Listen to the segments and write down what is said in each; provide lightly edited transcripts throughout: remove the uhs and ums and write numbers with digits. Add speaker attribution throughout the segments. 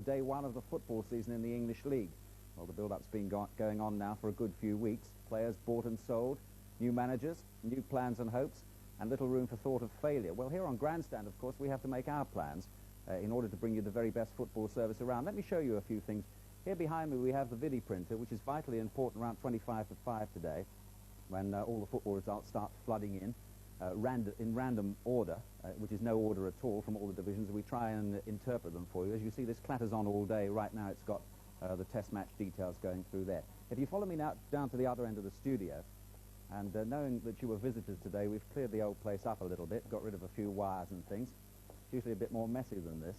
Speaker 1: Day one of the football season in the English League. Well, the build-up's been going on now for a good few weeks. Players bought and sold, new managers, new plans and hopes, and little room for thought of failure. Well, here on Grandstand, of course, we have to make our plans in order to bring you the very best football service around. Let me show you a few things. Here behind me we have the Vidi printer, which is vitally important around 25 to 5 today, when all the football results start flooding in random order, which is no order at all from all the divisions. We try and interpret them for you. As you see, this clatters on all day. Right now it's got the test match details going through there. If you follow me now down to the other end of the studio, and knowing that you were visitors today, we've cleared the old place up a little bit, got rid of a few wires and things. It's usually a bit more messy than this.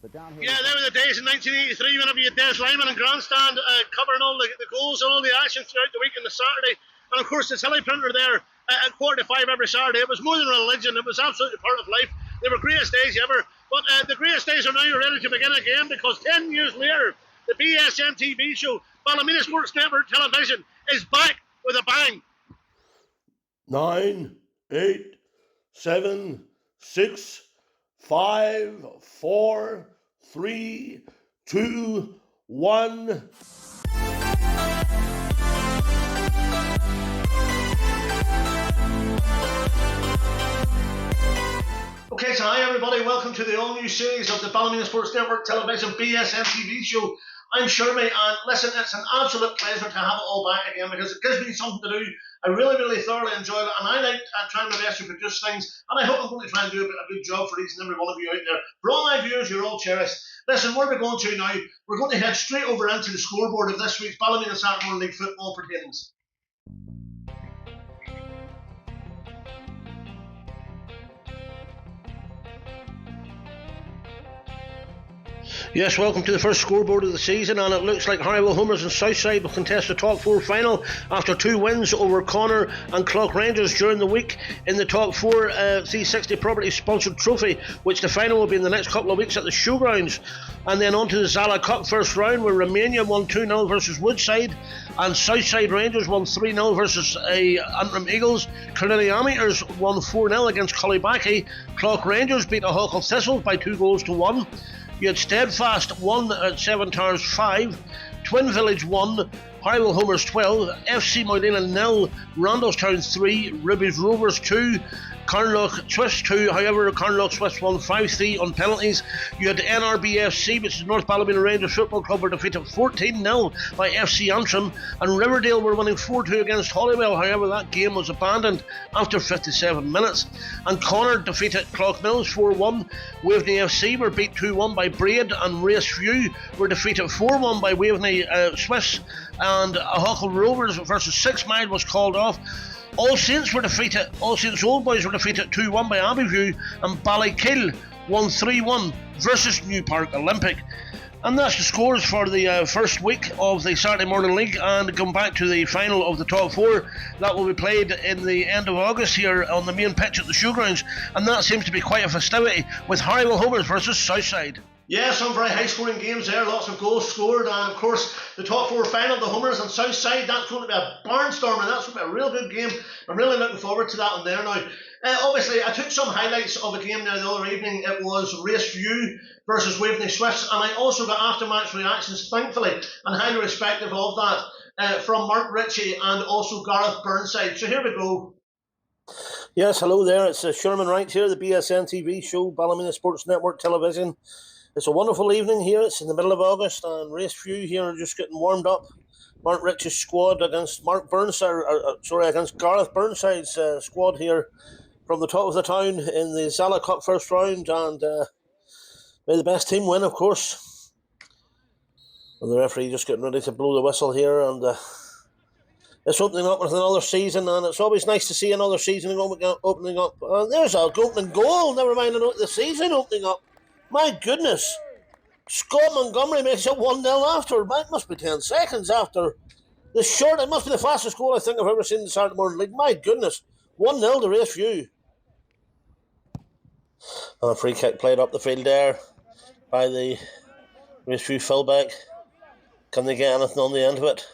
Speaker 1: But down here...
Speaker 2: Yeah, there were the days in 1983 whenever you had Des Lyman and Grandstand covering all the goals and all the action throughout the week and the Saturday. And of course the teleprinter there at 4:45 every Saturday. It was more than a religion. It was absolutely part of life. They were greatest days ever. But the greatest days are now ready to begin again, because 10 years later, the BSN TV show, Ballymena Sports Network Television, is back with a bang.
Speaker 3: 9, 8, 7, 6, 5, 4, 3, 2, 1.
Speaker 2: Okay, so hi everybody, welcome to the all-new series of the Ballymena Sports Network Television BSN TV show. I'm Shermy, and listen, it's an absolute pleasure to have it all back again, because it gives me something to do. I really thoroughly enjoy it, and I like trying my best to produce things, and I hope I'm going to try and do a good job for each and every one of you out there. For all my viewers, you're all cherished. Listen, where we're going to now, we're going to head straight over into the scoreboard of this week's Ballymena Saturday Morning League football proceedings. Yes, welcome to the first scoreboard of the season, and it looks like Harrywell Homers and Southside will contest the top four final after 2 wins over Connor and Clough Rangers during the week in the top four 360 property sponsored trophy, which the final will be in the next couple of weeks at the showgrounds. And then on to the Zala Cup first round, where Romania won 2-0 versus Woodside, and Southside Rangers won 3-0 versus Antrim Eagles. Killiney Amateurs won 4-0 against Cullibaki. Clough Rangers beat Huckle Thistles by 2-1. You had Steadfast 1 at Seven Towers 5, Twin Village 1, Harrywell Homers 12, FC Moylena 0, Randallstown 3, Ruby's Rovers 2, Carnlough Swiss 2. However, Carnlough Swiss won 5-3 on penalties. You had NRBFC, which is North Ballymena Rangers Football Club, were defeated 14-0 by FC Antrim, and Riverdale were winning 4-2 against Hollywell. However, that game was abandoned after 57 minutes. And Connor defeated Clough-Mills 4-1. Waveney FC were beat 2-1 by Braid, and Raceview were defeated 4-1 by Waveney Swiss, and Huckle Rovers versus 6 Mile was called off. All Saints Old Boys were defeated 2-1 by Abbeyview, and Ballykill won 3-1 versus New Park Olympic. And that's the scores for the first week of the Saturday Morning League, and come back to the final of the top four. That will be played in the end of August here on the main pitch at the showgrounds, and that seems to be quite a festivity, with Harrywell Homers versus Southside. Yeah, some very high-scoring games there, lots of goals scored, and of course the top four final, the Homers and Southside, that's going to be a barnstormer. That's going to be a real good game. I'm really looking forward to that one there now. Obviously, I took some highlights of a game there the other evening. It was Raceview versus Waveney Swiss, and I also got after-match reactions, thankfully, and highly respectful of that, from Mark Ritchie and also Gareth Burnside. So here we go.
Speaker 4: Yes, hello there. It's Sherman Wright here, the BSN TV show, Ballymena Sports Network Television. It's a wonderful evening here. It's in the middle of August, and Raceview here are just getting warmed up. Mark Ritchie's squad against against Gareth Burnside's squad here from the top of the town in the Zala Cup first round, and may the best team win, of course. And the referee just getting ready to blow the whistle here, and it's opening up with another season, and it's always nice to see another season opening up. There's a opening goal, never mind the season opening up. My goodness, Scott Montgomery makes it 1-0 after. It must be 10 seconds after the short. It must be the fastest goal I think I've ever seen in the Saturday Morning League. My goodness, 1-0 to Raceview. And a free kick played up the field there by the Raceview fullback. Can they get anything on the end of it?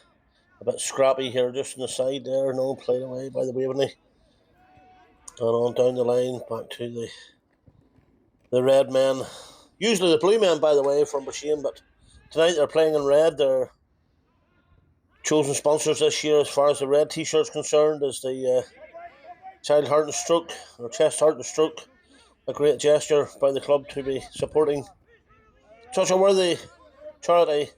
Speaker 4: A bit scrappy here just on the side there. No, played away by the Waveney. And on down the line back to the red men. Usually the blue men, by the way, from Basheen, but tonight they're playing in red. Their chosen sponsors this year, as far as the red T-shirt's concerned, is the Child Heart and Stroke, or Chest Heart and Stroke. A great gesture by the club to be supporting such a worthy charity.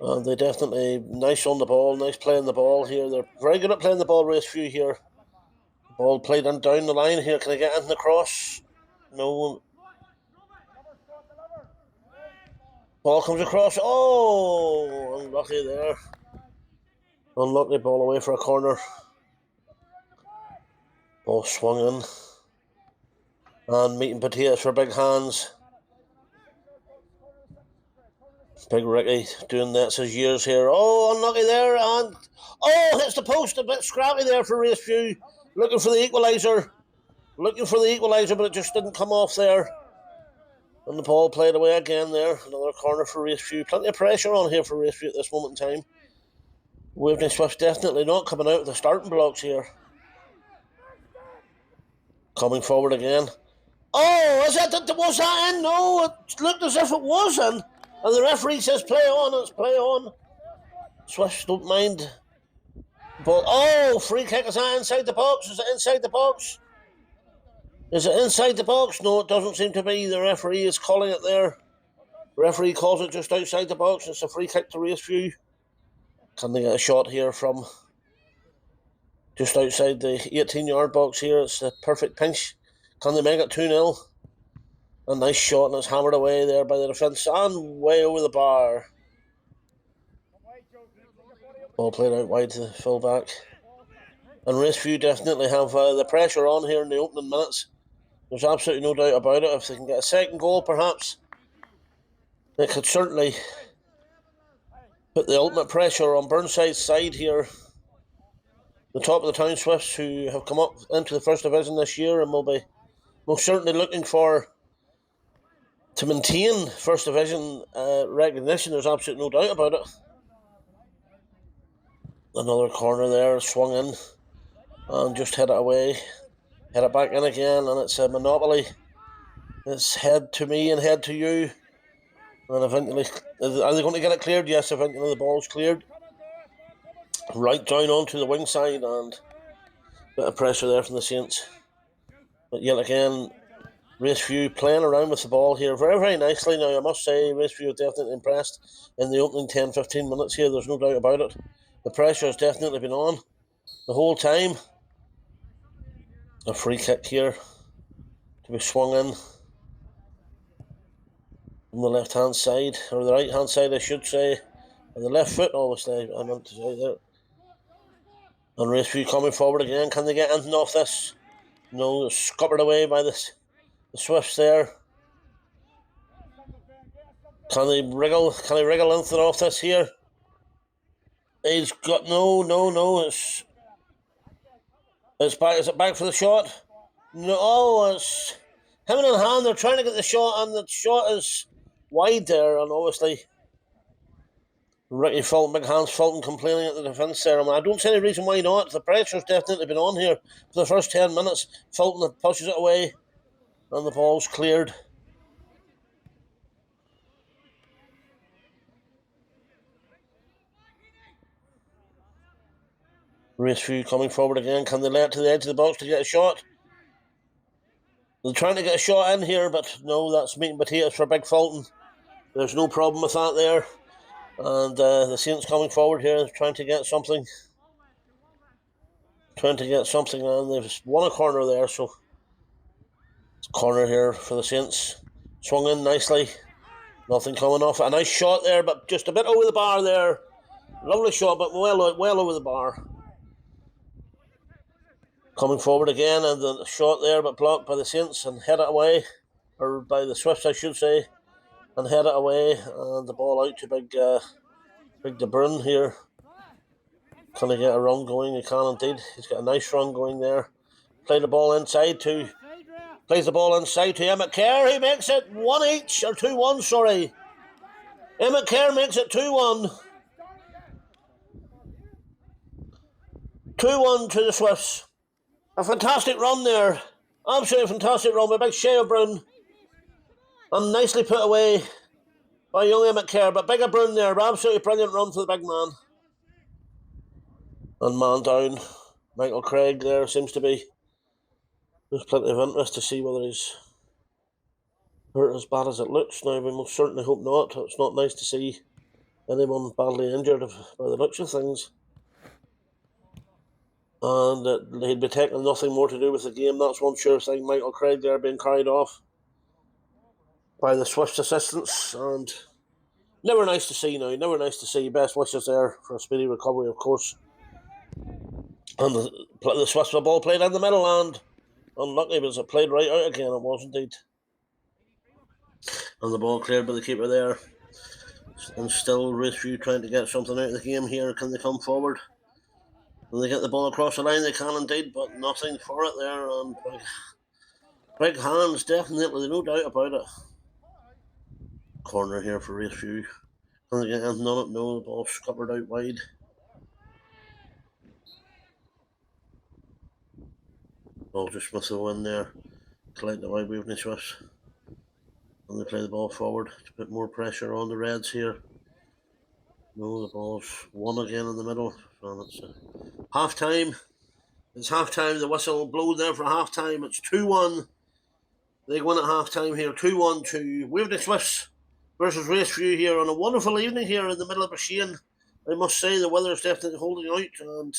Speaker 4: And they definitely, nice on the ball, nice playing the ball here. They're very good at playing the ball, Raceview here. Ball played down the line here. Can I get in the cross? No. Ball comes across. Oh, unlucky there. Unlucky ball away for a corner. Ball swung in. And meat and potatoes for big hands. Big Ricky doing that his years here. Oh, unlucky there. And oh, hits the post. A bit scrappy there for Raceview. Looking for the equaliser. But it just didn't come off there. And the ball played away again there. Another corner for Raceview. Plenty of pressure on here for Raceview at this moment in time. Waveney Swift definitely not coming out of the starting blocks here. Coming forward again. Oh, was that in? No, it looked as if it was in. And the referee says play on, it's play on. Swifts don't mind. Ball. Oh, free kick. Is that inside the box? Is it inside the box? Is it inside the box? No, it doesn't seem to be. The referee is calling it there. The referee calls it just outside the box. It's a free kick to Raceview. Can they get a shot here from just outside the 18-yard box here? It's a perfect pinch. Can they make it 2-0? A nice shot, and it's hammered away there by the defence and way over the bar. Ball played out wide to the full-back. And Raceview definitely have the pressure on here in the opening minutes. There's absolutely no doubt about it. If they can get a second goal, perhaps, they could certainly put the ultimate pressure on Burnside's side here. The top of the town Swifts, who have come up into the first division this year and will be most certainly looking to maintain first division recognition. There's absolutely no doubt about it. Another corner there, swung in and just head it away. Head it back in again, and it's a monopoly. It's head to me and head to you. And eventually, are they going to get it cleared? Yes, eventually the ball's cleared. Right down onto the wing side, and a bit of pressure there from the Saints. But yet again, Raceview playing around with the ball here very, very nicely. Now, I must say, Raceview are definitely impressed in the opening 10-15 minutes here. There's no doubt about it. The pressure has definitely been on the whole time. A free kick here to be swung in from the left-hand side, or the right-hand side, I should say. And the left foot, obviously, I meant to say there. And Raceview coming forward again. Can they get anything off this? No, it's scuppered away by the Swifts there. Can they wriggle anything off this here? He's got no. It's back. Is it back for the shot? No, it's him in hand. They're trying to get the shot, and the shot is wide there. And obviously, Ricky Fulton, big hands Fulton, complaining at the defence there. I don't see any reason why not. The pressure's definitely been on here for the first 10 minutes. Fulton pushes it away, and the ball's cleared. Raceview coming forward again. Can they lay it to the edge of the box to get a shot? They're trying to get a shot in here, but no, that's meat and potatoes for Big Fulton. There's no problem with that there. And the Saints coming forward here, trying to get something. And they've won a corner there, so it's a corner here for the Saints. Swung in nicely. Nothing coming off. A nice shot there, but just a bit over the bar there. Lovely shot, but well over the bar. Coming forward again, and the shot there, but blocked by the Saints and head it away, or by the Swifts, I should say, and head it away, and the ball out to Big De Bruyne here. Can he get a run going? He can indeed. He's got a nice run going there. Plays the ball inside to Emmett Kerr. He makes it 1-each, or 2-1, sorry. Emmett Kerr makes it 2-1. 2-1 to the Swifts. A fantastic run there Absolutely fantastic run by big Shea Brown. And nicely put away by young Emmett Kerr. But bigger Brown there. Absolutely brilliant run for the big man. And man down. Michael Craig there seems to be. There's plenty of interest to see whether he's hurt as bad as it looks. Now, we most certainly hope not. It's not nice to see anyone badly injured by the looks of things. And he'd be taking nothing more to do with the game. That's one sure thing. Michael Craig there being carried off by the Swift assistants. And never nice to see now. Never nice to see. Best wishes there for a speedy recovery, of course. And the Swifts the ball played in the middle, and unlucky because it played right out again. It was indeed. And the ball cleared by the keeper there. And still Raceview trying to get something out of the game here. Can they come forward? When they get the ball across the line, they can indeed, but nothing for it there. And big hands, definitely, no doubt about it. Corner here for Raceview. Can they get anything on it? No, the ball scuppered out wide. Ball just Smith will win there. Collected by Waveney Swifts. And they play the ball forward to put more pressure on the Reds here. No, the ball's won again in the middle. And it's half time. It's half time. The whistle blown there for half time. It's 2-1. They win at half time here. 2-1 to Waveney Swifts versus Raceview here on a wonderful evening here in the middle of Basheen. I must say the weather is definitely holding out, and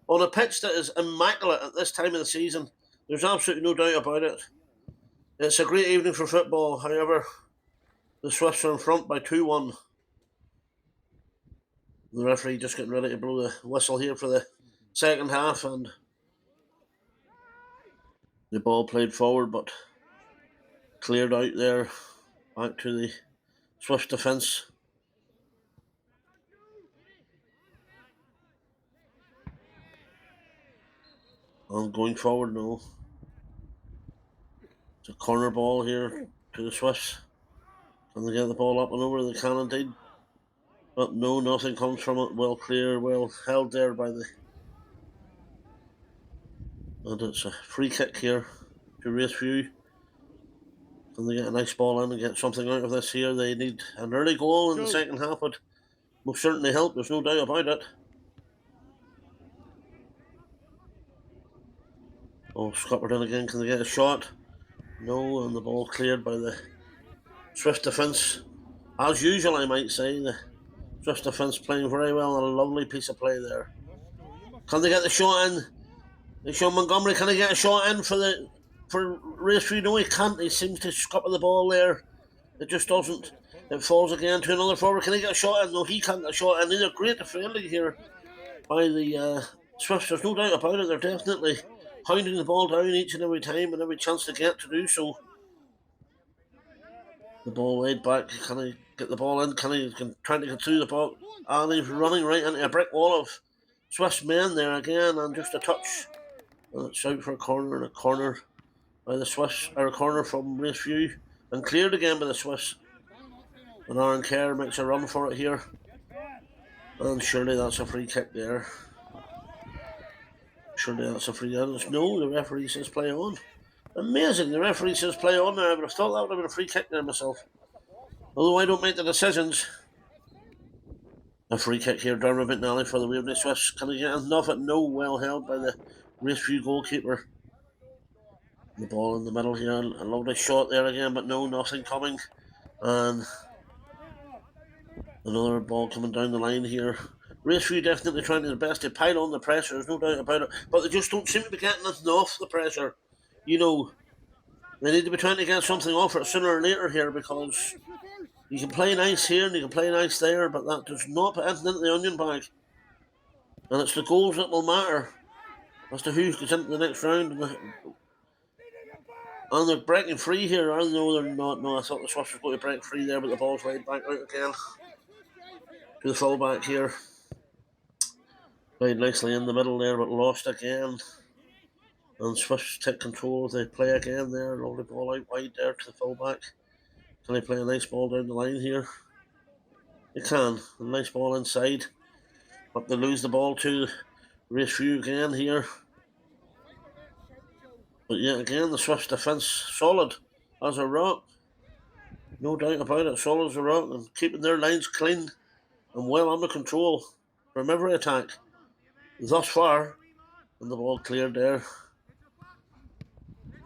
Speaker 4: on a pitch that is immaculate at this time of the season. There's absolutely no doubt about it. It's a great evening for football. However, the Swifts are in front by 2-1. The referee just getting ready to blow the whistle here for the second half, and the ball played forward but cleared out there back to the Swift defence. And going forward now. It's a corner ball here to the Swifts. Can they get the ball up and over? They can indeed. But no, nothing comes from it. Well clear, well held there by the... And it's a free kick here to Raceview. Can they get a nice ball in and get something out of this here? They need an early goal in the second half, but will certainly help. There's no doubt about it. Oh, scuppered in again. Can they get a shot? No, and the ball cleared by the Swift defence. As usual, I might say, the Swift defence playing very well. A lovely piece of play there. Can they get the shot in? Sean Montgomery, can he get a shot in for Raceview? No, he can't. He seems to scupper the ball there. It just doesn't. It falls again to another forward. Can he get a shot in? No, he can't get a shot in. They're great defending here by the Swifts. There's no doubt about it. They're definitely hounding the ball down each and every time and every chance they get to do so. The ball laid back. Can he get the ball in? Trying to get through the ball? And he's running right into a brick wall of Swiss men there again, and just a touch. And it's out for a corner by the Swiss, or a corner from Raceview, and cleared again by the Swiss. And Aaron Kerr makes a run for it here. And surely that's a free kick there. Surely that's a free kick. No, the referee says play on. Amazing, the referee says play on there. I would have thought that would have been a free kick there myself. Although I don't make the decisions. A free kick here, Dermot McNally for the Waveney Swifts. Can he get enough? No, well held by the Raceview goalkeeper. The ball in the middle here, a lovely shot there again, but no, nothing coming. And another ball coming down the line here. Raceview definitely trying their best to pile on the pressure, there's no doubt about it, but they just don't seem to be getting enough the pressure. You know, they need to be trying to get something off it sooner or later here, because you can play nice here and you can play nice there, but that does not put anything into the onion bag. And it's the goals that will matter as to who gets into the next round. And they're breaking free here. I know they're not. No, I thought the Swifts were going to break free there, but the ball's laid back out again to the full-back here. Played nicely in the middle there, but lost again. And Swifts take control. They play again there. Lovely ball out wide there to the full-back. Can they play a nice ball down the line here? They can. A nice ball inside. But they lose the ball to Raceview again here. But yet again, the Swifts' defence solid as a rock. No doubt about it, solid as a rock, and keeping their lines clean and well under control from every attack thus far. And the ball cleared there.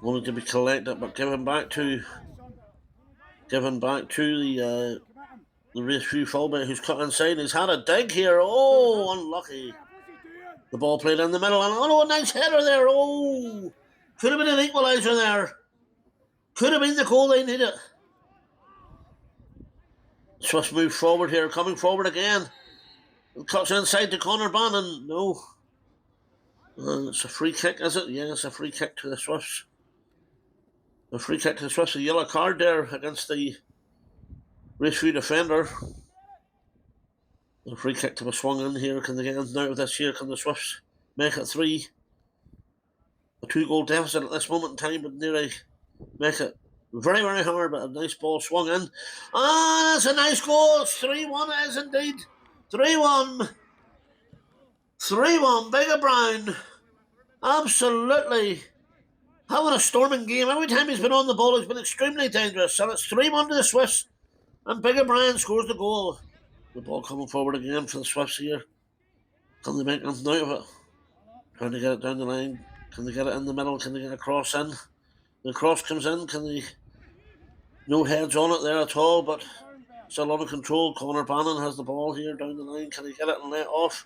Speaker 4: Wanted to be collected, but given back to the Raceview fullback who's cut inside. He's had a dig here. Oh, unlucky. The ball played in the middle, and oh, a nice header there. Oh, could have been an equaliser there. Could have been the goal they needed. Swifts move forward here, coming forward again. Cuts inside to Conor Bannon. No. It's a free kick, is it? Yeah, it's a free kick to the Swifts. A free kick to the Swifts. A yellow card there against the Raceview defender. A free kick to be swung in here. Can they get in out of this here? Can the Swifts make it 3? A 2-goal deficit at this moment in time would nearly make it very, very hard, but a nice ball swung in. Ah, that's a nice goal. It's 3-1, it is indeed. 3-1. 3-1, Bigger Brown. Absolutely having a storming game. Every time he's been on the ball, he's been extremely dangerous. So it's 3-1 to the Swifts, and Bigger Brian scores the goal. The ball coming forward again for the Swifts here. Can they make anything out of it? Trying to get it down the line. Can they get it in the middle? Can they get a cross in? The cross comes in. Can they? No heads on it there at all, but still under control. Conor Bannon has the ball here down the line. Can he get it and let off?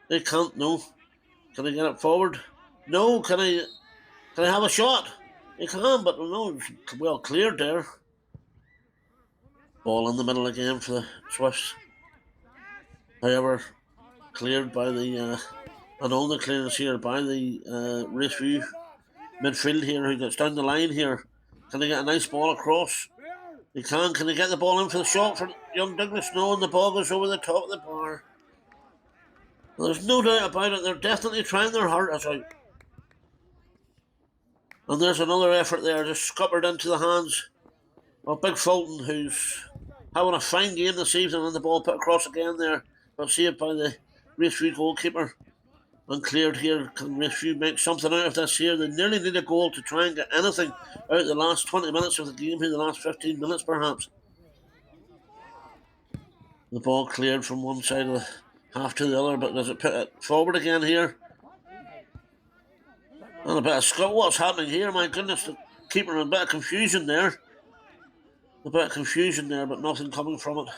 Speaker 4: They can't, no. Can he get it forward? No. Can he have a shot? He can, but no, it's well cleared there. Ball in the middle again for the Swifts. However, cleared by the and on the clearance here by the Raceview midfield here, who gets down the line here. Can they get a nice ball across? They can. Can they get the ball in for the shot for young Douglas? No, and the ball goes over the top of the bar. Well, there's no doubt about it. They're definitely trying their hardest out. And there's another effort there, just scuppered into the hands of Big Fulton, who's having a fine game this evening, and the ball put across again there, but saved by the Raceview goalkeeper. And cleared here. Can Raceview make something out of this here? They nearly need a goal to try and get anything out of the last 20 minutes of the game here, the last 15 minutes perhaps. The ball cleared from one side of the half to the other, but does it put it forward again here? And a bit of scuff. What's happening here? My goodness, the keeper in a bit of confusion there. A bit of confusion there, but nothing coming from it.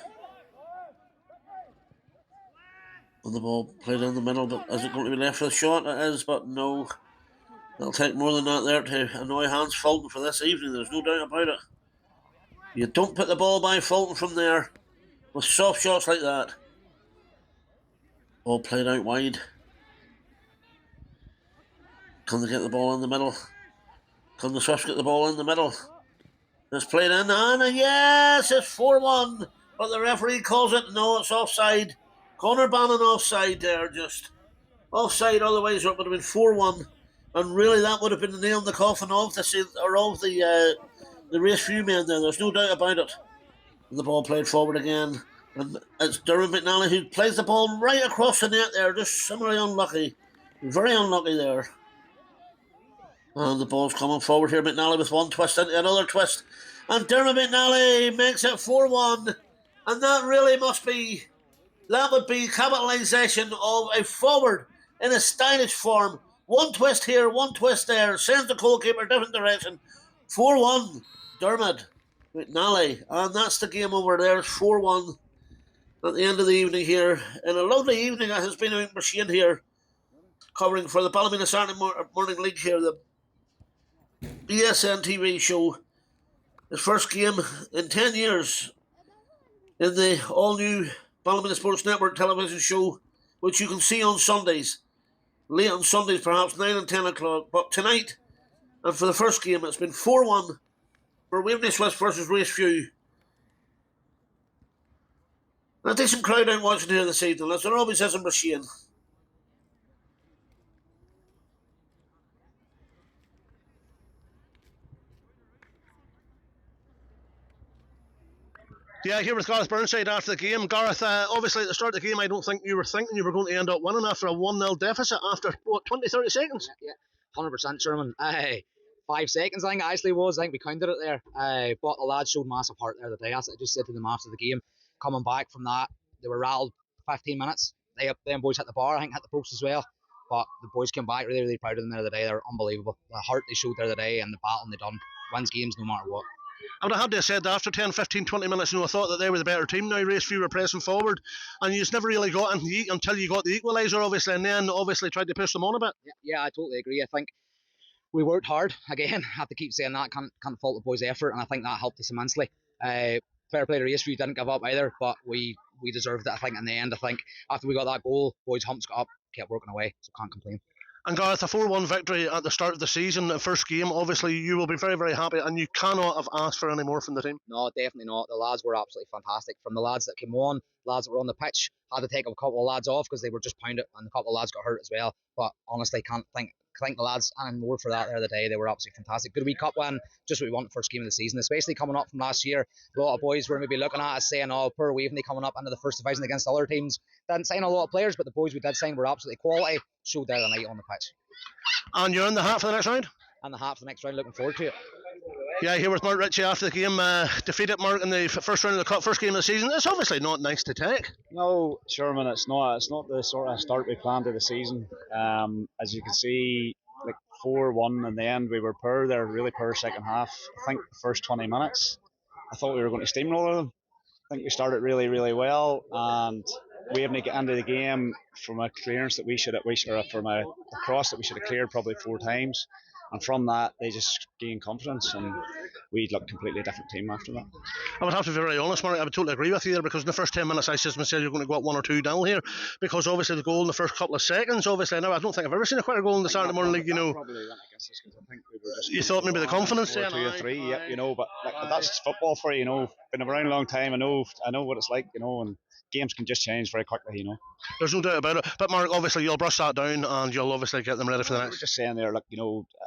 Speaker 4: And the ball played in the middle, but is it going to be left for the shot? It is, but no. It'll take more than that there to annoy Hans Fulton for this evening. There's no doubt about it. You don't put the ball by Fulton from there with soft shots like that. Ball played out wide. Can they get the ball in the middle? Can the Swifts get the ball in the middle? It's played in, and yes, it's 4-1. But the referee calls it, no, it's offside. Conor Bannon offside there, just offside, otherwise it would have been 4-1. And really that would have been the nail in the coffin of the Raceview men there, there's no doubt about it. And the ball played forward again. And it's Dermot McNally who plays the ball right across the net there, just similarly unlucky. Very unlucky there. And the ball's coming forward here, McNally with one twist into another twist. And Dermot McNally makes it 4-1. And that really that would be capitalisation of a forward in a stylish form. One twist here, one twist there. Sends the goalkeeper different direction. 4-1, Dermot McNally. And that's the game over there. It's 4-1 at the end of the evening here. And a lovely evening it has been out in Machine here, covering for the Ballymena Saturday Morning League here, the BSN TV show. His first game in 10 years in the all-new Ballymena Sports Network television show, which you can see on Sundays. Late on Sundays, perhaps 9 and 10 o'clock. But tonight, and for the first game, it's been 4-1 for Waverley Swifts versus Raceview. And a decent crowd out watching here this evening, as there always is in Machine.
Speaker 2: Yeah, here with Gareth Burnside after the game. Gareth, obviously at the start of the game, I don't think you were thinking you were going to end up winning after a 1-0 deficit after, 20, 30 seconds?
Speaker 5: Yeah. 100% Sherman. 5 seconds, I think it actually was. I think we counted it there. But the lads showed massive heart there today. As I just said to them after the game, coming back from that, they were rattled 15 minutes. Them boys hit the bar, I think hit the post as well. But the boys came back really, really proud of them there today. They're unbelievable. The heart they showed there today and the battle they done wins games no matter what.
Speaker 2: I would have had to have said that after 10, 15, 20 minutes, I thought that they were the better team. Now Raceview were pressing forward, and you just never really got until you got the equaliser, obviously, and then obviously tried to push them on a bit.
Speaker 5: Yeah, I totally agree. I think we worked hard. Again, I have to keep saying that. Can't fault the boys' effort, and I think that helped us immensely. Fair play to Raceview, didn't give up either, but we deserved it, I think, in the end. I think after we got that goal, boys' humps got up, kept working away, so can't complain.
Speaker 2: And Gareth, a 4-1 victory at the start of the season, the first game, obviously you will be very, very happy, and you cannot have asked for any more from the team.
Speaker 5: No, definitely not. The lads were absolutely fantastic. From the lads that came on, lads that were on the pitch, had to take a couple of lads off because they were just pounded, and a couple of lads got hurt as well. But honestly, can't thank the lads and more for that there the day. They were absolutely fantastic. Good wee cup win, just what we want first game of the season, especially coming up from last year. A lot of boys were maybe looking at us saying, oh, poor Waveney coming up into the first division against other teams. Didn't sign a lot of players, but the boys we did sign were absolutely quality. Showed there the night on the pitch.
Speaker 2: And you're in the hat for the next round?
Speaker 5: And the hat for the next round, looking forward to it.
Speaker 2: Yeah, here with Mark Ritchie after the game, defeated Mark in the first round of the cup, first game of the season. It's obviously not nice to take.
Speaker 6: No, Sherman, it's not. It's not the sort of start we planned to the season. As you can see, like 4-1 in the end, we were poor there, really poor second half. I think the first 20 minutes, I thought we were going to steamroller them. I think we started really, really well, and we haven't got into the game from a clearance that from a cross that we should have cleared probably 4 times. And from that, they just gained confidence, and we looked a completely different team after that.
Speaker 2: I would have to be very honest, Mark. I would totally agree with you there, because in the first 10 minutes, I said to myself, you're going to go up 1 or 2 down here, because obviously the goal in the first couple of seconds, obviously, now I don't think I've ever seen a quicker goal in the Saturday morning league.
Speaker 6: Probably went against us because I think we were just.
Speaker 2: You thought maybe the confidence,
Speaker 6: 2 or 3, yeah, but that's football for you, Been around a long time. I know what it's like, and games can just change very quickly,
Speaker 2: There's no doubt about it. But Mark, obviously you'll brush that down and you'll obviously get them ready for the next.
Speaker 6: Just saying there,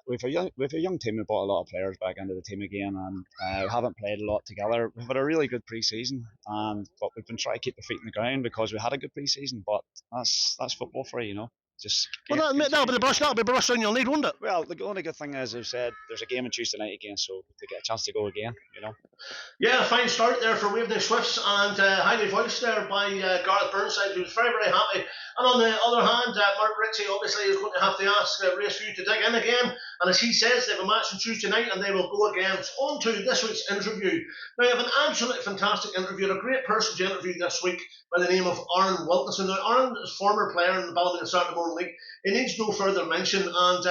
Speaker 6: we've a young team. We brought a lot of players back into the team again, and we haven't played a lot together. We've had a really good pre-season, but we've been trying to keep the feet in the ground because we had a good pre-season. But that's football for you, Just
Speaker 2: that'll be the brush down you'll need, won't it?
Speaker 6: Well, the only good thing is, as I've said, there's a game on Tuesday night again, so they get a chance to go again,
Speaker 2: Yeah, a fine start there for Waveney Swifts, and highly voiced there by Gareth Burnside, who's very, very happy. And on the other hand, Mark Ritchie obviously is going to have to ask Raceview to dig in again, and as he says, they have a match on Tuesday night and they will go again. On to this week's interview. Now, I have an absolutely fantastic interview, and a great person to interview this week by the name of Aaron Wilkinson. Now, Aaron is a former player in the Ballymena Saturday Morning League. He needs no further mention, and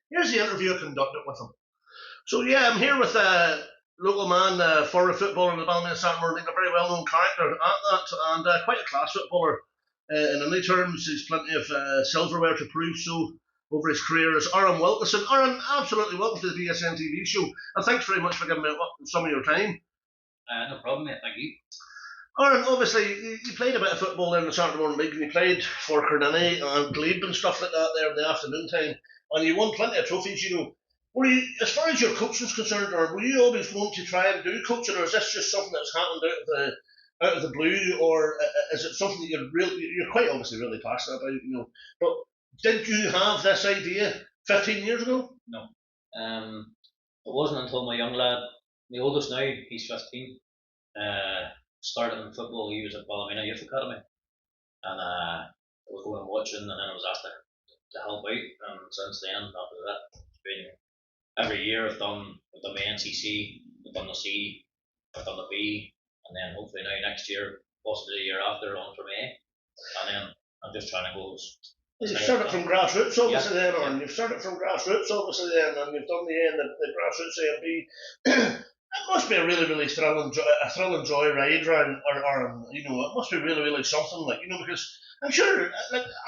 Speaker 2: here's the interview I conducted with him. So yeah, I'm here with a local man, former footballer in the Ballymena Saturday Morning League, a very well-known character at that, and quite a class footballer. In any terms, he's plenty of silverware to prove so over his career as Aaron Wilkinson. Aaron, absolutely welcome to the BSN TV show, and thanks very much for giving me some of your time.
Speaker 7: No problem, mate, thank you.
Speaker 2: Aaron, obviously, you played a bit of football there in the Saturday Morning League, and you played for Carnini and Glebe and stuff like that there in the afternoon time, and you won plenty of trophies, Were you, as far as your coaching's concerned, or were you always going to try and do coaching, or is this just something that's happened out of the blue, or is it something that you're quite obviously really passionate about, But did you have this idea 15 years ago?
Speaker 7: No. It wasn't until my young lad, my oldest now, he's 15, started in football. He was at Ballymena Youth Academy, and I was going and watching, and then I was asked to help out, and since then, after that, it's been every year I've done the NCC, I've done the C, I've done the B, and then hopefully now next year, possibly the year after, on from A, and then I'm just trying to go.
Speaker 2: You've started from grassroots, obviously, then, Aaron. You've started from grassroots, obviously, then, and you've done the A and the grassroots A and B. It must be a really, really thrill and joy ride, Aaron, or it must be really, really something, because I'm sure,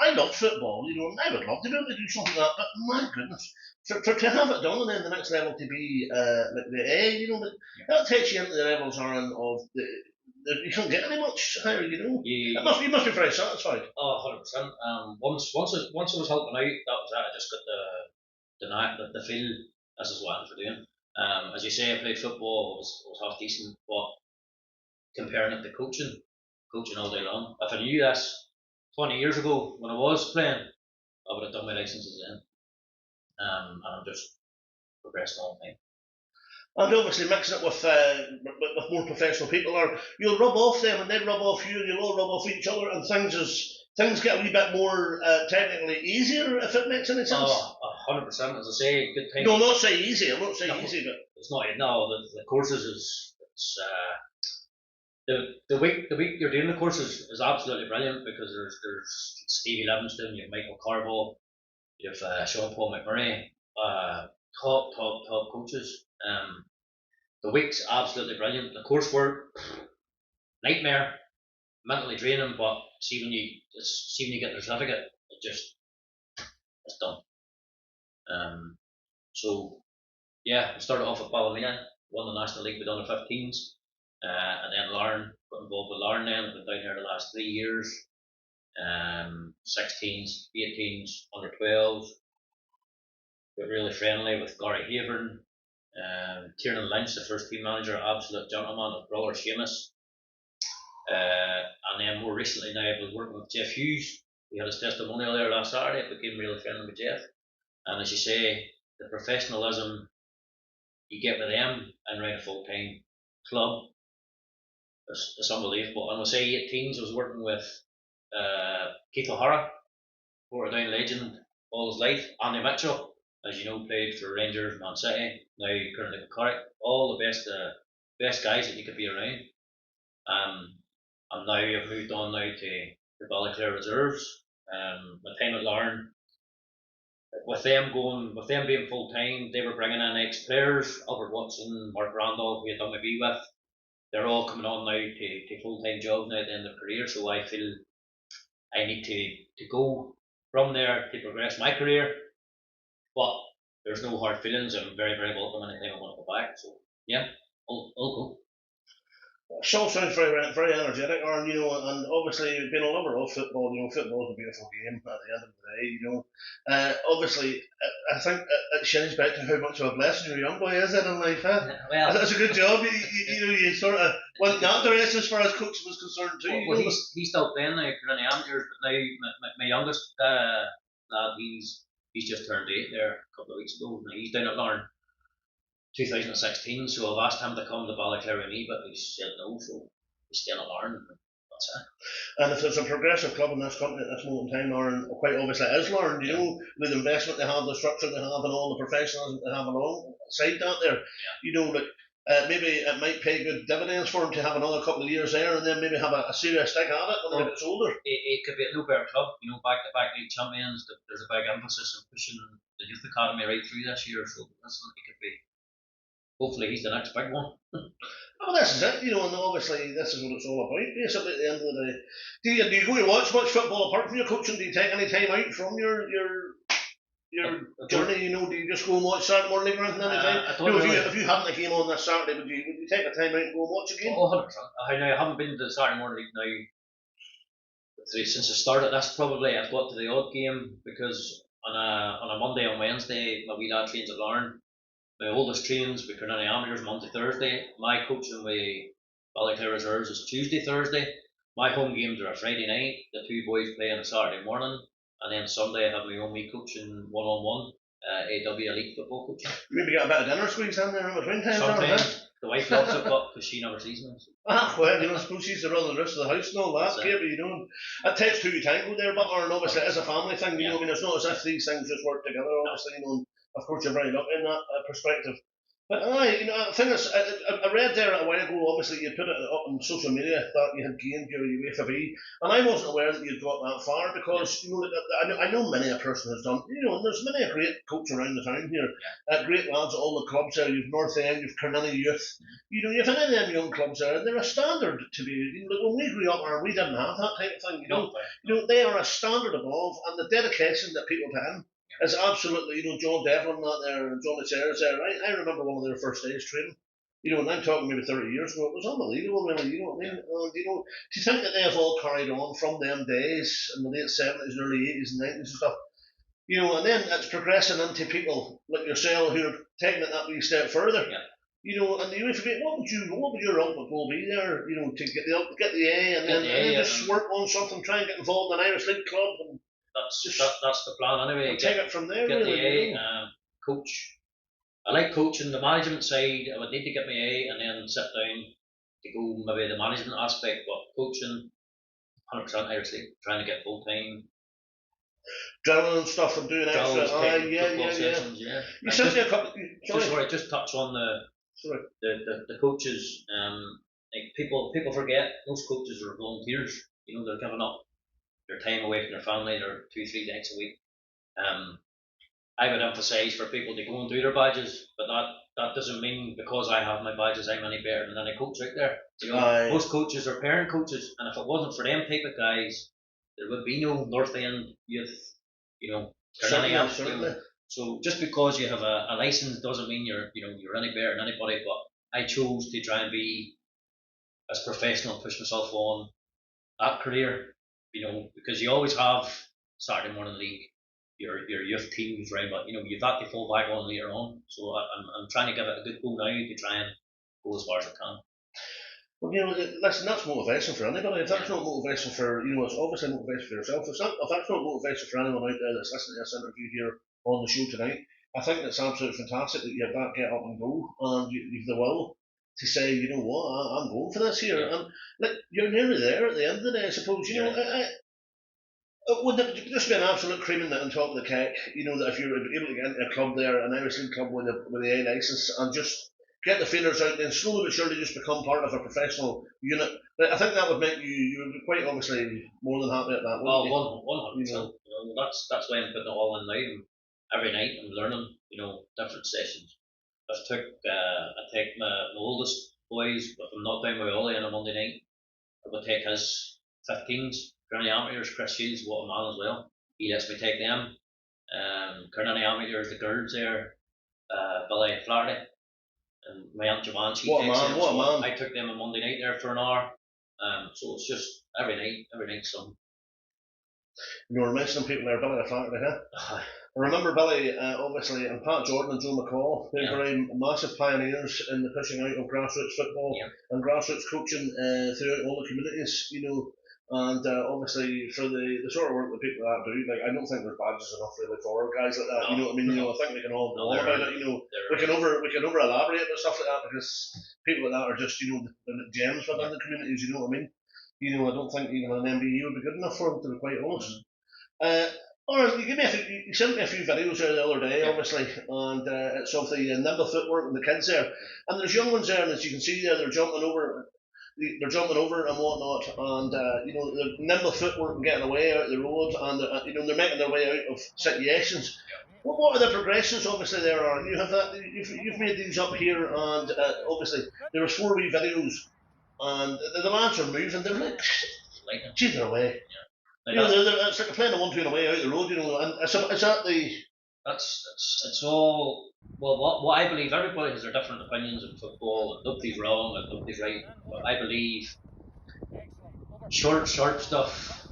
Speaker 2: I love football, and I would love to be able to do something like that, but my goodness, to have it done and then the next level to be the A, that takes you into the levels, Aaron, of you can't get any much higher, You must be very satisfied.
Speaker 7: Oh, 100%. Once I was helping out, that was it. I just got the feel this is what I'm for doing. As you say, I played football, was half decent, but comparing it to coaching all day long. If I knew this 20 years ago when I was playing, I would have done my licenses then. and I'm just progressing all the time.
Speaker 3: And obviously mixing it with more professional people, or you'll rub off them and they rub off you, and you'll all rub off each other, and things get a wee bit more technically easier, if it makes any sense.
Speaker 7: 100%. As I say, good time.
Speaker 3: No, not say easy. I'm not saying easy, but
Speaker 7: it's not. No, the courses the week you're doing the courses is absolutely brilliant, because there's Stevie Livingston, you have Michael Carville, you have Sean Paul McMurray, top coaches. The week's absolutely brilliant. The coursework, nightmare, mentally draining, but see when you get the certificate, it's done. So yeah, I started off at Ballymena, won the National League with under 15s, and then Larne, got involved with Larne then, I've been down there the last 3 years, 16s, 18s, under 12s, got really friendly with Gary Havern, Tiernan Lynch, the first team manager, absolute gentleman, his brother Seamus, and then more recently now I've been working with Jeff Hughes. We had his testimonial there last Saturday, I became really friendly with Jeff, and as you say, the professionalism you get with them and run a full-time club, it's unbelievable. And I say 18s, I was working with Keith O'Hara, Portadown legend all his life, Andy Mitchell, as you know, played for Rangers, Man City, now currently with Carrick, all the best guys that you could be around. And now I've moved on now to the Ballyclare Reserves. My time at Larne, with them being full time, they were bringing in ex-players, Albert Watson, Mark Randolph, who had done my B with. They're all coming on now to full-time jobs now at the end of their career, so I feel I need to go from there to progress my career. But there's no hard feelings. I'm very, very welcome anytime I want to go back. So yeah, I'll go.
Speaker 3: Shaw sounds very, very energetic, Aaron, and obviously you've been a lover of football. Football is a beautiful game at the end of the day, obviously, I think it shines back to how much of a blessing your young boy is in life, eh? Well, that's a good job. You sort of went that direction as far as coaching was concerned too.
Speaker 7: Well, he's still playing now for any amateurs, but now my youngest lad, he's just turned 8 there a couple of weeks ago. Now he's down at Larne. 2016, so I've asked him to come to Ballyclare with me, but he said no, so he's still at Larne. That's it.
Speaker 3: And if there's a progressive club in this country at this moment in time, Aaron, quite obviously it is Larne, with the investment they have, the structure they have, and all the professionalism they have alongside that there, maybe it might pay good dividends for him to have another couple of years there, and then maybe have a serious stick at it when he gets older.
Speaker 7: It could be a no better club, back-to-back league champions. There's a big emphasis on pushing the youth academy right through this year, so it could be. Hopefully he's the next big one.
Speaker 3: Well, this is it, and obviously this is what it's all about, basically, at the end of the day. Do you go to watch much football apart from your coaching? Do you take any time out from your journey, do you just go and watch Saturday morning or anything anytime? If you hadn't a game on this Saturday, would you take a time out and go and watch a game?
Speaker 7: 100%. I haven't been to the Saturday morning league now since I started this. Probably I've got to the odd game, because on a Monday and Wednesday my wee lad trains at Larne. My oldest trains with Carnarvon Amateurs Monday, Thursday. My coaching with Ballyclare Reserves is Tuesday, Thursday. My home games are a Friday night. The 2 boys play on a Saturday morning. And then Sunday I have my own wee coaching one-on-one, AW Elite football coaching.
Speaker 3: Maybe get a bit of dinner squeezed in there in between times.
Speaker 7: Sometimes. The wife loves it, but because she never sees me.
Speaker 3: Well, I suppose she's the run of the rest of the house and all that, Kate, it takes 2 to tango there, but obviously it is a family thing, it's not as if these things just work together, obviously, of course you're very lucky in that perspective. But the thing is, I read there a while ago, obviously you put it up on social media that you had gained your UEFA B, and I wasn't aware that you'd got that far, because I know many a person has done, and there's many a great coach around the town here, great lads at all the clubs there. You've North End, you've Carnarvon Youth, you've any of them young clubs there, and they're a standard to be. When we grew up, we didn't have that type of thing. They are a standard above, and the dedication that people put in is absolutely, John Devlin that there, and John Chairs there. I remember one of their first days training, and I'm talking maybe 30 years ago. It was unbelievable, really. You know what I mean? And, to think that they have all carried on from them days in the late 70s, early 80s and 90s and stuff, and then it's progressing into people like yourself who are taking it that wee step further. Yeah. And you forget, what would your ultimate goal be there? To get the A, and then just work on something, try and get involved in an Irish League club, and
Speaker 7: that's the plan anyway.
Speaker 3: Take it from there.
Speaker 7: Get
Speaker 3: Really,
Speaker 7: the A, coach. I like coaching the management side. I would need to get my A and then sit down to go maybe the management aspect, but coaching 100% Irish League, trying to get full time.
Speaker 3: Drilling and stuff and doing extra.
Speaker 7: Sessions, yeah.
Speaker 3: You sent me a couple.
Speaker 7: Just touch on the coaches. Like people forget most coaches are volunteers. You know, they're giving up their time away from their family. They're 2-3 nights a week. I would emphasise for people to go and do their badges, but that doesn't mean because I have my badges I'm any better than any coach out there. You know, most coaches are parent coaches, and if it wasn't for them type of guys, there would be no North End youth. You know,
Speaker 3: certainly.
Speaker 7: So just because you have a license doesn't mean you're any better than anybody. But I chose to try and be as professional, push myself on that career. You know, because you always have Saturday morning league, your youth teams round, but you know you've got to fall back on later on. So I'm trying to give it a good go now to try and go as far as I can.
Speaker 3: Well, you know, listen, that's motivation for anybody. If that's not motivation for, you know, it's obviously motivation for yourself. If that's not motivation for anyone out there that's listening to this interview here on the show tonight, I think it's absolutely fantastic that you have that get up and go, and you've the will to say, you know what, I'm going for this here. And like, you're nearly there at the end of the day, I suppose. You know, wouldn't it just be an absolute cream on top of the cake, you know, that if you're able to get into a club there, an Irish League club with the A license, and just get the feelers out and slowly but surely just become part of a professional unit. I think that would make you would be quite obviously more than happy at that.
Speaker 7: Well, 100%. You know, that's why I'm putting it all in now. Every night I'm learning, you know, different sessions. I take my oldest boys, if I'm not down with Ollie on a Monday night, I would take his 15s, Granny Amateurs, Chris Shields, what a man as well. He lets me take them. Granny Amateurs, the girls there, Billy Flaherty. And my Aunt Joanne, she takes them. What a man. I took them on Monday night there for an hour. So it's just every night some.
Speaker 3: You were mentioning people there, Billy Flaherty, huh? I remember Billy, obviously, and Pat Jordan and Joe McCall, they're very massive pioneers in the pushing out of grassroots football and grassroots coaching throughout all the communities, you know. And obviously for the sort of work that people that do, like I don't think there's badges enough really for guys like that. No, you know what I mean? You know, I think we can all go on about it. You know, we can over elaborate about stuff like that because people like that are just, you know, the gems within the communities. You know what I mean? You know, I don't think even an MBE would be good enough for them, to be quite honest. Or you sent me a few videos there the other day, obviously, and it's of the nimble footwork and the kids there, and there's young ones there, and as you can see there, they're jumping over and whatnot, and you know, the nimble footwork and getting away out of the road, and you know, they're making their way out of situations. What are the progressions? Obviously, there are. You have that. You've made these up here, and obviously there was 4 wee videos, and the lads are moving. They're like, gee, they're away. You know, it's like playing a 1-2 away out the road. You know, and is that the?
Speaker 7: It's all. Well, what I believe, everybody has their different opinions in football, and nobody's wrong and nobody's right. But I believe short stuff,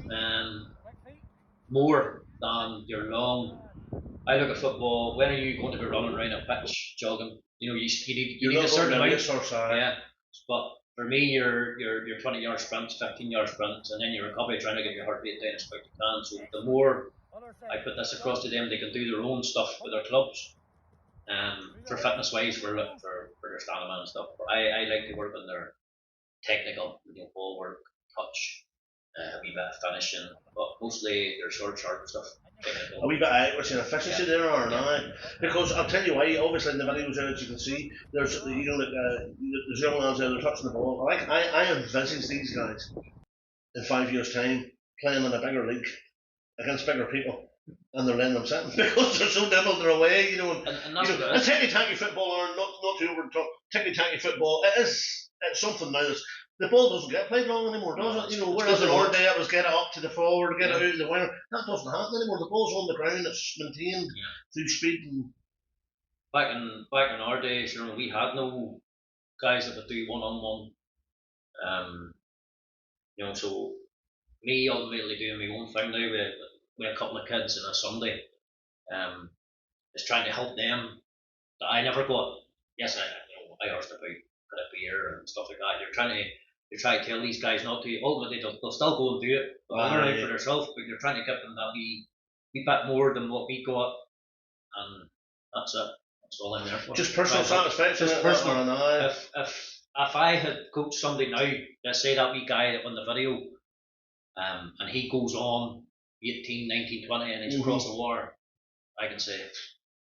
Speaker 7: more than your long. I look at football. When are you going to be running around a pitch, jogging? You know, you need a certain amount. Yeah, but for me, your 20-yard sprints, 15-yard sprints, and then your recovery, trying to get your heart rate down as quick as you can. So the more I put this across to them, they can do their own stuff with their clubs. For fitness wise, for their stamina and stuff. But I like to work on their technical, you know, ball work, touch, a wee bit of finishing, but mostly their short stuff.
Speaker 3: A wee bit of accuracy and efficiency there, aren't I? Because I'll tell you why. Obviously, in the videos there, as you can see, there's, you know, like there's young lads there, they're touching the ball. I envisage these guys in 5 years' time playing in a bigger league against bigger people. And they're letting them sit because they're so nimble, they're away, you know. And ticky-tacky football, or not to over talk, ticky-tacky football, it's something now that's, the ball doesn't get played long anymore, does it? You know, whereas in our day it was get it up to the forward, get it out of the winger. That doesn't happen anymore. The ball's on the ground, it's maintained through speed. And
Speaker 7: back in our days, you know, we had no guys that would do one-on-one. You know, so me ultimately doing my own thing now with a couple of kids on a Sunday, is trying to help them that I never got. Yes, I asked about got a beer and stuff like that. You're trying to you try to tell these guys not to. Ultimately, they'll still go and do it. They'll learn out for themselves, but you're trying to give them that wee bit more than what we got, and that's it. That's all I'm there for.
Speaker 3: Just personal satisfaction.
Speaker 7: Just personal. If I had coached somebody now, let's say that wee guy that won the video, and he goes on 18, 19, 20 and he's across the water, I can say,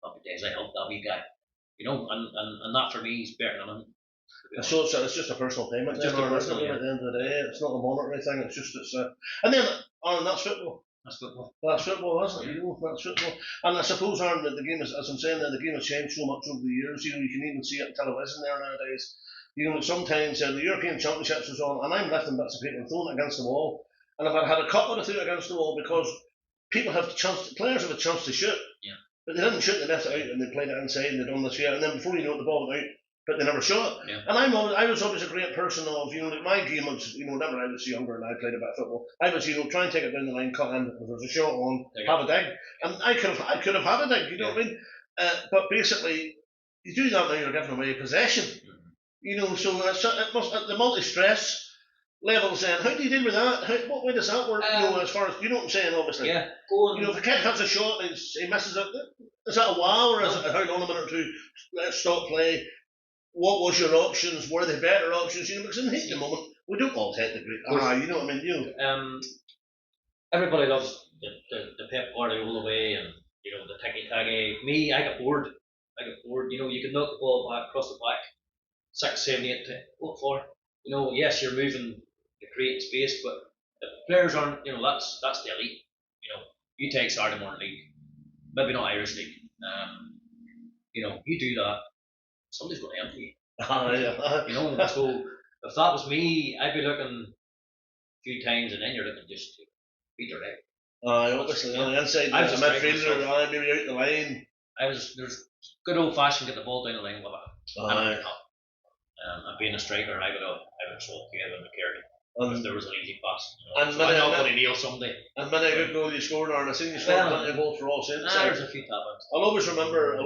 Speaker 7: happy days, I helped that wee guy. You know, and that for me is better than him.
Speaker 3: So it's just a personal payment. It's just a personal payment at the end of the day. It's not a monetary thing. It's just and then Aaron, that's football.
Speaker 7: That's football.
Speaker 3: That's football, isn't it? You know, that's football. And I suppose, Aaron, that the game is, as I'm saying, the game has changed so much over the years. You know, you can even see it on television there nowadays. You know, sometimes the European Championships was on, and I'm lifting bits of paper and throwing it against the wall. And if I'd had a couple to throw it against the wall, because people have the chance, players have a chance to shoot.
Speaker 7: Yeah.
Speaker 3: But they didn't shoot, they left it out and they played it inside and they done this here. And then before you know it, the ball went out, but they never shot.
Speaker 7: Yeah.
Speaker 3: And I was always a great person of, you know, like my game was, you know, whenever I was younger and I played a bit of football, I was, you know, try and take it down the line, cut in, if there's a shot on, have a dig. And I could have had a dig, you know what I mean? But basically, you do that now, you're giving away possession. You know, so it must, the multi-stress levels then, how do you deal with that? What way does that work, you know, as far as, you know what I'm saying, obviously?
Speaker 7: Yeah,
Speaker 3: you know, if a kid hits a shot and he misses it, is that a wow, or is it how long a minute or two, let's stop play? What was your options? Were they better options? You know, because in the heat of the moment, we don't all take the great. You know what I mean? You know.
Speaker 7: Everybody loves the Pep Guardiola way, and you know the ticky-tacky. Me, I got bored. You know, you can knock the ball back across the back, 6, 7, 8, 10, what for? You know, yes, you're moving, you're creating space, but if players aren't, you know, that's the elite. You know, you take Saturday morning league, maybe not Irish league. You know, you do that, somebody's going to empty you. You know, so if that was me, I'd be looking a few times, and then you're looking just to be direct.
Speaker 3: Obviously, on the inside, there's a midfielder, maybe out the line. There's
Speaker 7: good old fashioned get the ball down the line with it. And being a striker, I would have thrown together in the carry if there was an easy pass. You know. And so I'm not going to kneel someday. And many a good goal you scored, Aaron. I think you scored plenty of goals for All Saints. There's a few tap-ins.
Speaker 3: I'll always remember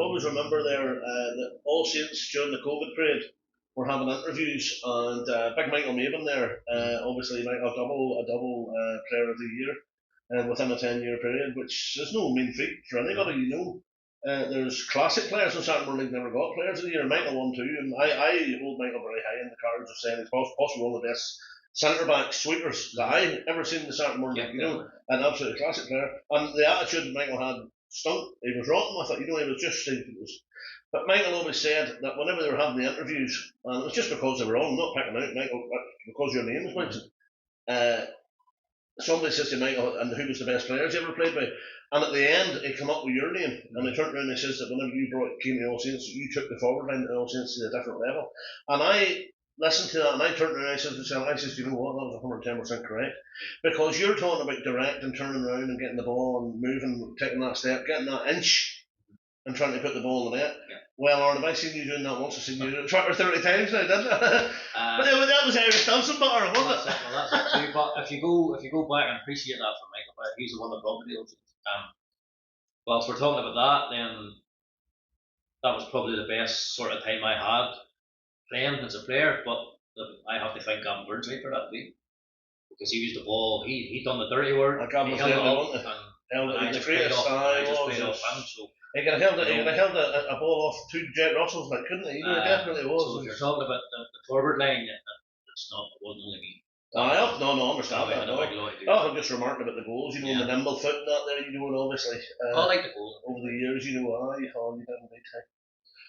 Speaker 3: there that All Saints during the COVID period were having interviews, and big Michael Maben there, obviously like a double player of the year within a 10-year period, which is no mean feat for anybody, you know. There's classic players in Saturday League never got players of the year. Michael won too, and I hold Michael very high in the cards of saying he's possibly one of the best centre-back sweepers that I've ever seen in the Saturday League. You know, an absolutely classic player. And the attitude Michael had stunk. He was rotten with it. You know, he was just. But Michael always said that whenever they were having the interviews, and it was just because they were on, not picking out Michael, but because your name was mentioned. Somebody says to Michael, and who was the best players he ever played with? And at the end, he come up with your name, and he turned around and he says that whenever you came to All Saints, you took the forward line to All Saints to a different level. And I listened to that, and I turned around and I said, you know what, that was 110% correct. Because you're talking about direct and turning around and getting the ball and moving, taking that step, getting that inch, and trying to put the ball in the net. Yeah. Well, Aaron, have I seen you doing that once? I've seen you do it 20 or 30 times now, didn't I? But that was Irish dancing butter, wasn't it?
Speaker 7: Well, that's it too. But if you go back and appreciate that from Michael, he's the one that brought the All Saints. Well, if we're talking about that, then that was probably the best sort of time I had playing as a player. But I have to thank Gavin Burnside for that too, because he used the ball. He done the dirty work. He held it up, and I just played off him. So
Speaker 3: he could have held a ball off 2 Jet Russells, like, couldn't he? He definitely was.
Speaker 7: So if you're talking about the forward line, it wasn't only me.
Speaker 3: I understand that. I'm just remarking about the goals, you know, the nimble foot and that there, you know, and obviously.
Speaker 7: I like the goals.
Speaker 3: Over the years, you know, you did indeed.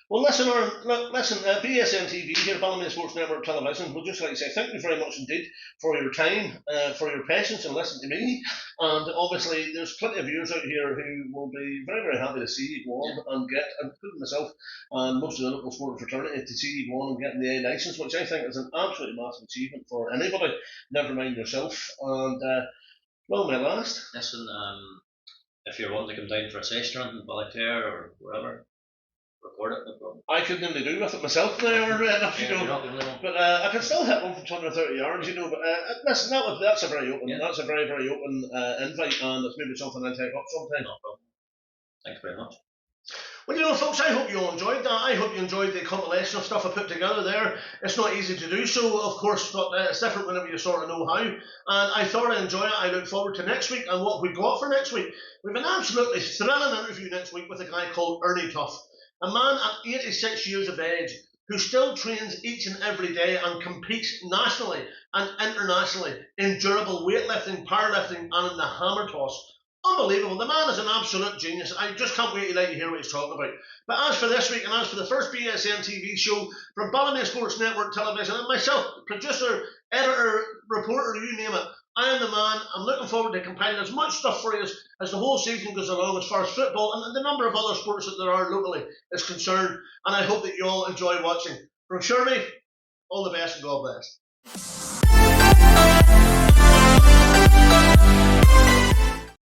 Speaker 3: Well, listen, BSN TV here, Ballymena Sports Network Television, we'd just like to say thank you very much indeed for your time, for your patience and listening to me. And obviously, there's plenty of viewers out here who will be very, very happy to see you go on and get, including myself and most of the local sporting fraternity, to see you go on and getting the A licence, which I think is an absolutely massive achievement for anybody, never mind yourself. And, well, my last.
Speaker 7: Listen, if you're wanting to come down for a restaurant in Ballyclare or wherever, record it, no problem.
Speaker 3: I couldn't really do with it myself there, you know. But I can still hit one from 20 or 30 yards, you know. But listen, that's a very open, that's a very, very open invite, and it's maybe something I'll take up sometime.
Speaker 7: No problem. Thanks very much.
Speaker 3: Well, you know, folks, I hope you all enjoyed that. I hope you enjoyed the compilation of stuff I put together there. It's not easy to do so, of course, but it's different whenever you sort of know how. And I thoroughly enjoy it. I look forward to next week and what we've got for next week. We've an absolutely thrilling interview next week with a guy called Ernie Tuff, a man at 86 years of age who still trains each and every day and competes nationally and internationally in durable weightlifting, powerlifting, and in the hammer toss. Unbelievable. The man is an absolute genius. I just can't wait to let you hear what he's talking about. But as for this week, and as for the first BSN TV show from Ballymena Sports Network Television, and myself, producer, editor, reporter, you name it, I am the man. I'm looking forward to compiling as much stuff for you as the whole season goes along, as far as football and the number of other sports that there are locally is concerned. And I hope that you all enjoy watching. From Shirley, all the best and God bless.